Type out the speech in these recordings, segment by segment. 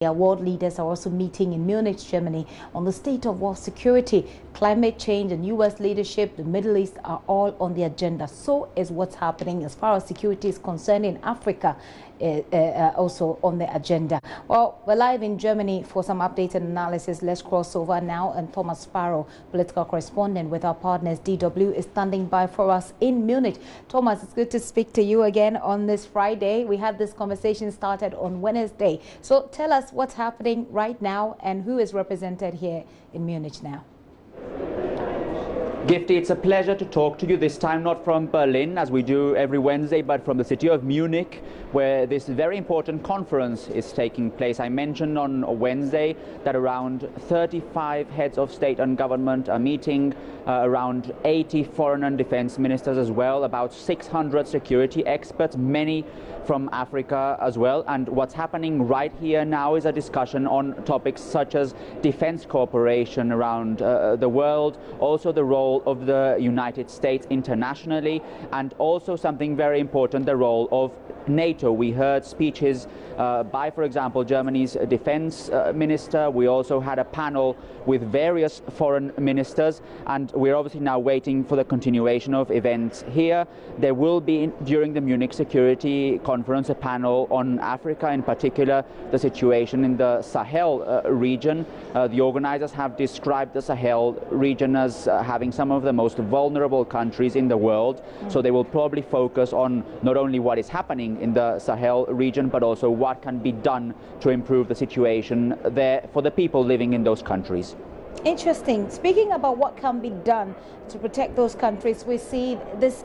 World leaders are also meeting in Munich, Germany, on the state of world security, climate change, and U.S. leadership. The Middle East are all on the agenda. So is what's happening as far as security is concerned in Africa. Also on the agenda. Well, we're live in Germany for some updated analysis. Let's cross over now, and Thomas Farrow, political correspondent with our partners DW, is standing by for us in Munich. Thomas, it's good to speak to you again on this Friday. We had this conversation started on Wednesday. So tell us what's happening right now and who is represented here in Munich now. Gifty, it's a pleasure to talk to you this time, not from Berlin, as we do every Wednesday, but from the city of Munich, where this very important conference is taking place. I mentioned on Wednesday that around 35 heads of state and government are meeting, around 80 foreign and defense ministers as well, about 600 security experts, many from Africa as well. And what's happening right here now is a discussion on topics such as defense cooperation around the world, also the role of the United States internationally, and also something very important, the role of NATO. We heard speeches by, for example, Germany's defense minister. We also had a panel with various foreign ministers, and we're obviously now waiting for the continuation of events here. There will be, during the Munich Security Conference, a panel on Africa, in particular the situation in the Sahel region. The organizers have described the Sahel region as having some of the most vulnerable countries in the world. So they will probably focus on not only what is happening in the Sahel region, but also what can be done to improve the situation there for the people living in those countries. Interesting. Speaking about what can be done to protect those countries, we see this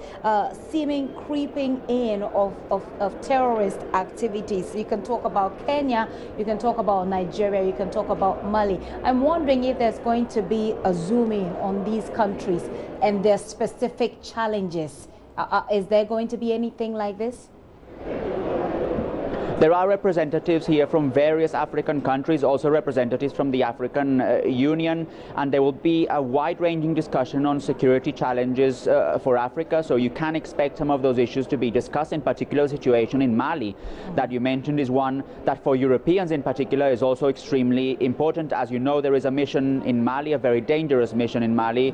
seeming creeping in of terrorist activities. You can talk about Kenya, you can talk about Nigeria, you can talk about Mali. I'm wondering if there's going to be a zoom in on these countries and their specific challenges. Is there going to be anything like this? There are representatives here from various African countries, also representatives from the African Union, and there will be a wide-ranging discussion on security challenges for Africa. So you can expect some of those issues to be discussed. In particular, the situation in Mali that you mentioned is one that for Europeans in particular is also extremely important. As you know, there is a mission in Mali, a very dangerous mission in Mali,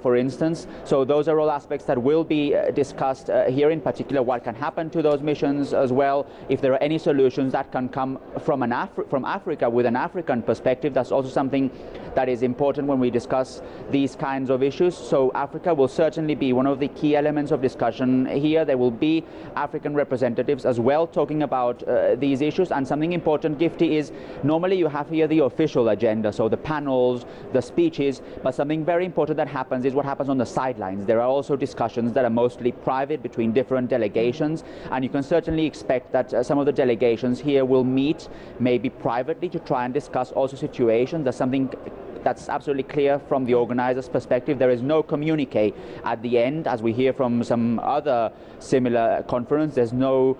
for instance. So those are all aspects that will be discussed here, in particular what can happen to those missions as well. If there are any solutions that can come from Africa with an African perspective, that's also something that is important when we discuss these kinds of issues. So Africa will certainly be one of the key elements of discussion here. There will be African representatives as well talking about these issues. And something important, Gifty, is normally you have here the official agenda, so the panels, the speeches, but something very important that happens is what happens on the sidelines. There are also discussions that are mostly private between different delegations, and you can certainly expect that some of the delegations here will meet maybe privately to try and discuss also situations. That's something that's absolutely clear from the organizers' perspective. There is no communique at the end, as we hear from some other similar conference. There's no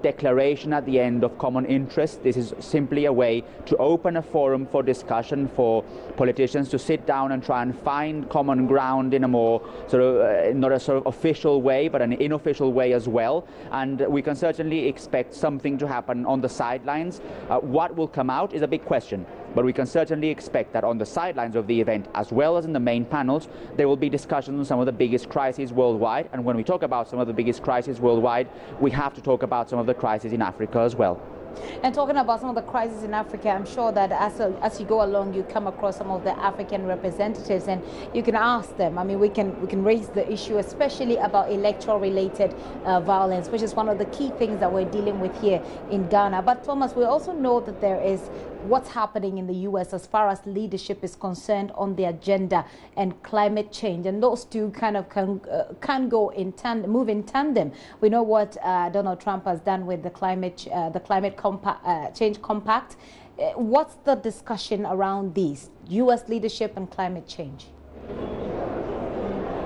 declaration at the end of common interest. This is simply a way to open a forum for discussion for politicians to sit down and try and find common ground in a more sort of, not a sort of official way, but an unofficial way as well. And we can certainly expect something to happen on the sidelines. What will come out is a big question, but we can certainly expect that on the sidelines of the event, as well as in the main panels, there will be discussions on some of the biggest crises worldwide. And when we talk about some of the biggest crises worldwide, we have to talk about some of the crises in Africa as well. And talking about some of the crises in Africa, I'm sure that as you go along, you come across some of the African representatives, and you can ask them. I mean, we can raise the issue, especially about electoral-related violence, which is one of the key things that we're dealing with here in Ghana. But Thomas, we also know that there is what's happening in the U.S. as far as leadership is concerned on the agenda and climate change, and those two kind of can go in tandem, move in tandem. We know what Donald Trump has done with the climate change compact. What's the discussion around these, U.S. leadership and climate change?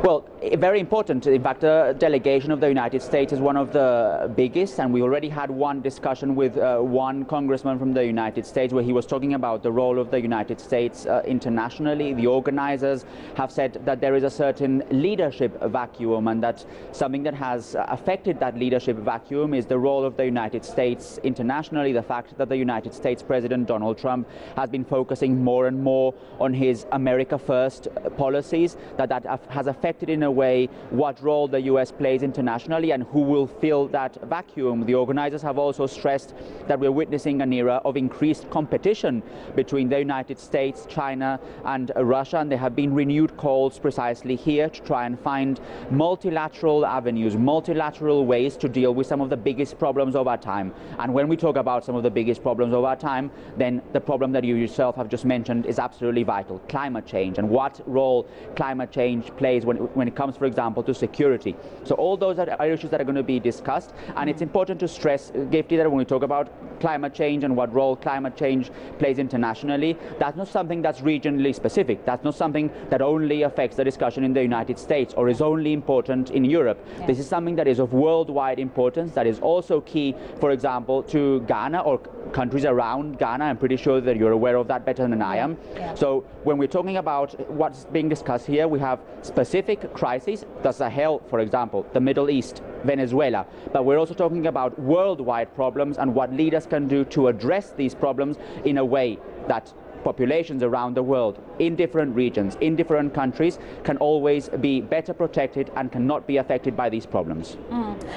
Well, very important. In fact, the delegation of the United States is one of the biggest, and we already had one discussion with one congressman from the United States where he was talking about the role of the United States internationally. The organizers have said that there is a certain leadership vacuum, and that something that has affected that leadership vacuum is the role of the United States internationally, the fact that the United States President Donald Trump has been focusing more and more on his America First policies, that has affected in a way what role the US plays internationally and who will fill that vacuum. The organizers have also stressed that we're witnessing an era of increased competition between the United States, China and Russia, and there have been renewed calls precisely here to try and find multilateral avenues, multilateral ways to deal with some of the biggest problems of our time. And when we talk about some of the biggest problems of our time, then the problem that you yourself have just mentioned is absolutely vital: climate change, and what role climate change plays when it comes, for example, to security. So all those are issues that are going to be discussed, and it's important to stress, Gifty, that when we talk about climate change and what role climate change plays internationally, that's not something that's regionally specific. That's not something that only affects the discussion in the United States or is only important in Europe. Yeah. This is something that is of worldwide importance, that is also key, for example, to Ghana or countries around Ghana. I'm pretty sure that you're aware of that better than I am. Yeah. So when we're talking about what's being discussed here, we have specific crises, the Sahel, for example, the Middle East, Venezuela, but we're also talking about worldwide problems and what leaders can do to address these problems in a way that populations around the world, in different regions, in different countries, can always be better protected and cannot be affected by these problems.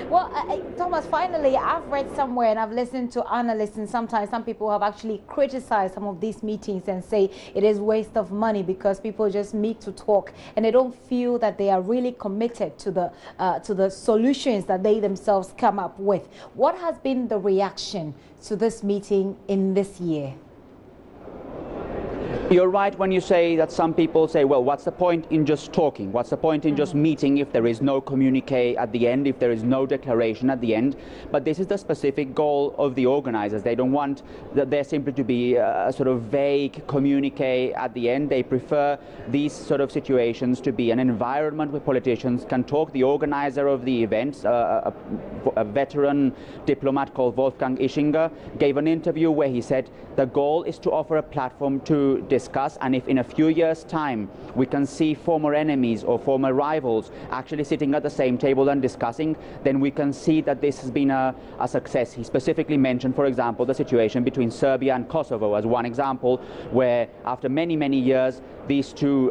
Well, Thomas, finally, I've read somewhere and I've listened to analysts, and sometimes some people have actually criticized some of these meetings and say it is waste of money because people just meet to talk and they don't feel that they are really committed to the solutions that they themselves come up with. What has been the reaction to this meeting in this year? You're right when you say that some people say, well, what's the point in just talking? What's the point in just meeting if there is no communique at the end, if there is no declaration at the end? But this is the specific goal of the organizers. They don't want there simply to be a sort of vague communique at the end. They prefer these sort of situations to be an environment where politicians can talk. The organizer of the event, a veteran diplomat called Wolfgang Ischinger, gave an interview where he said the goal is to offer a platform to discuss, and if in a few years' time we can see former enemies or former rivals actually sitting at the same table and discussing, then we can see that this has been a success. He specifically mentioned, for example, the situation between Serbia and Kosovo as one example, where after many, many years these two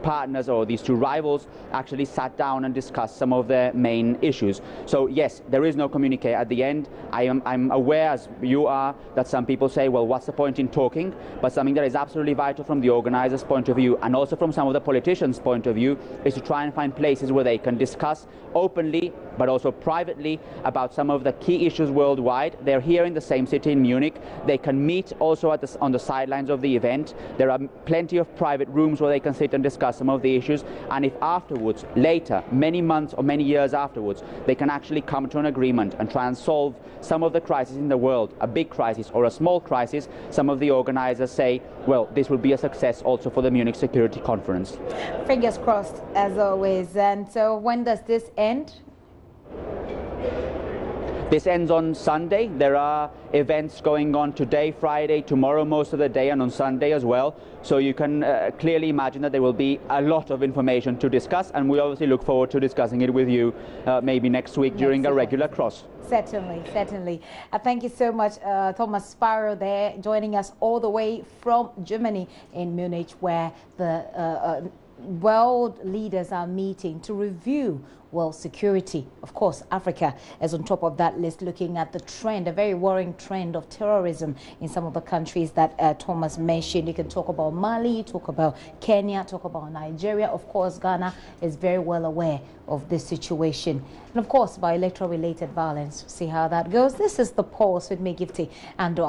partners or these two rivals actually sat down and discussed some of their main issues. So yes, there is no communique at the end. I'm aware, as you are, that some people say, well, what's the point in talking? But something that is absolutely vital from the organizers' point of view and also from some of the politicians' point of view is to try and find places where they can discuss openly but also privately about some of the key issues worldwide. They're here in the same city in Munich. They can meet also on the sidelines of the event. There are plenty of private rooms where they can sit and discuss some of the issues, and if afterwards, later, many months or many years afterwards, they can actually come to an agreement and try and solve some of the crises in the world, a big crisis or a small crisis, some of the organizers say, well, this will be a success also for the Munich Security Conference. Fingers crossed, as always. And so when does this end? This ends on Sunday. There are events going on today, Friday, tomorrow, most of the day, and on Sunday as well. So you can clearly imagine that there will be a lot of information to discuss, and we obviously look forward to discussing it with you maybe next week during a regular cross. Certainly, certainly. Thank you so much, Thomas Sparrow there, joining us all the way from Germany in Munich, where the world leaders are meeting to review world security. Of course, Africa is on top of that list, looking at the trend, a very worrying trend of terrorism in some of the countries that Thomas mentioned. You can talk about Mali, talk about Kenya, talk about Nigeria. Of course, Ghana is very well aware of this situation. And of course, by electoral related violence, see how that goes. This is The Pulse with me, Gifty, and